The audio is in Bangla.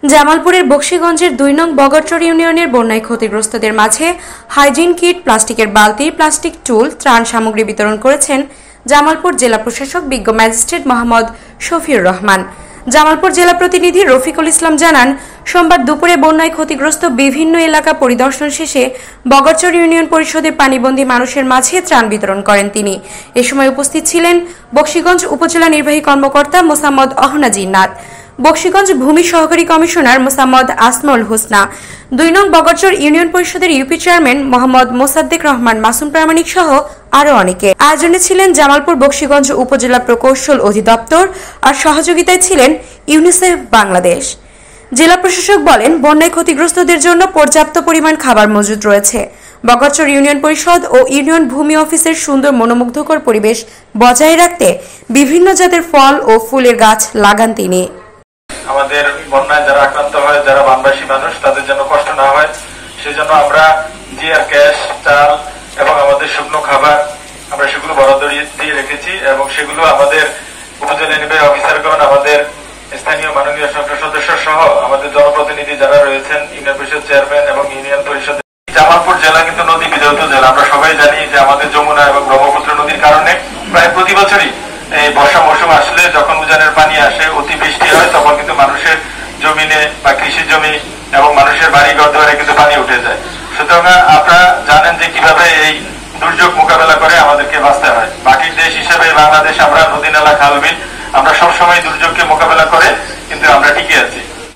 জামালপুরের বকশীগঞ্জের ২ নং বগরচর ইউনিয়নের বন্যায় ক্ষতিগ্রস্তদের মাঝে হাইজিন কিট, প্লাস্টিকের বালতি, প্লাস্টিক টুল, ত্রাণ সামগ্রী বিতরণ করেছেন জামালপুর জেলা প্রশাসক বিজ্ঞ ম্যাজিস্ট্রেট মোহাম্মদ শফিউর রহমান। জামালপুর জেলা প্রতিনিধি রফিকুল ইসলাম জানান, সোমবার দুপুরে বন্যায় ক্ষতিগ্রস্ত বিভিন্ন এলাকা পরিদর্শন শেষে বগরচর ইউনিয়ন পরিষদের পানিবন্দী মানুষের মাঝে ত্রাণ বিতরণ করেন তিনি। এ সময় উপস্থিত ছিলেন বকশীগঞ্জ উপজেলা নির্বাহী কর্মকর্তা মোসাম্মদ অহনা জিন্নাত, বকশীগঞ্জ ভূমি সহকারী কমিশনার মোসাম্মদ আসমাউল হোসনা, ২ নং বগরচর ইউনিয়ন পরিষদের ইউপি চেয়ারম্যান মোহাম্মদ মোসাদ্দেক রহমান মাসুম প্রামাণিক সহ আরো অনেকে। আয়োজনে ছিলেন জামালপুর বকশীগঞ্জ উপজেলা প্রকৌশল অধিদপ্তর, আর সহযোগিতায় ছিলেন ইউনিসেফ বাংলাদেশ। জেলা প্রশাসক বলেন, বন্যায় ক্ষতিগ্রস্তদের জন্য পর্যাপ্ত পরিমাণ খাবার মজুদ রয়েছে। বগরচর ইউনিয়ন পরিষদ ও ইউনিয়ন ভূমি অফিসের সুন্দর মনোমুগ্ধকর পরিবেশ বজায় রাখতে বিভিন্ন জাতের ফল ও ফুলের গাছ লাগান তিনি। আমাদের বন্যায় যারা আক্রান্ত হয়, যারা বানবাসী মানুষ, তাদের যেন কষ্ট না হয়, সেজন্য আমরা জিআর গ্যাস, চাল এবং আমাদের শুকনো খাবার আমরা সেগুলো বরাদ্দ দিয়ে রেখেছি এবং সেগুলো আমাদের উপজেলা নির্বাহী অফিসারগণ, আমাদের স্থানীয় মাননীয় সংসদ সদস্য সহ আমাদের জনপ্রতিনিধি যারা রয়েছেন, ইউনিয়ন পরিষদ চেয়ারম্যান এবং ইউনিয়ন পরিষদ। জামালপুর জেলা কিন্তু নদী বিধৌত জেলা। আমরা সবাই জানি যে আমাদের যমুনা এবং ব্রহ্মপুত্র নদীর কারণে প্রায় প্রতি বছরই এই বর্ষা মৌসুম আসলে যখন উজানের পানি আসে, অতিবৃষ্টি হয়, তখন কিন্তু মানুষের জমিনে বা কৃষি জমি এবং মানুষের বাড়ি ঘর দুয়ারে কিন্তু পানি উঠে যায়। সুতরাং আপনারা জানেন যে কিভাবে এই দুর্যোগ মোকাবেলা করে আমাদেরকে বাঁচতে হয়। বাকির দেশ হিসেবে বাংলাদেশ, আমরা নদী নালা খাল বিল আমরা সবসময় দুর্যোগকে মোকাবেলা করে কিন্তু আমরা টিকে আছি।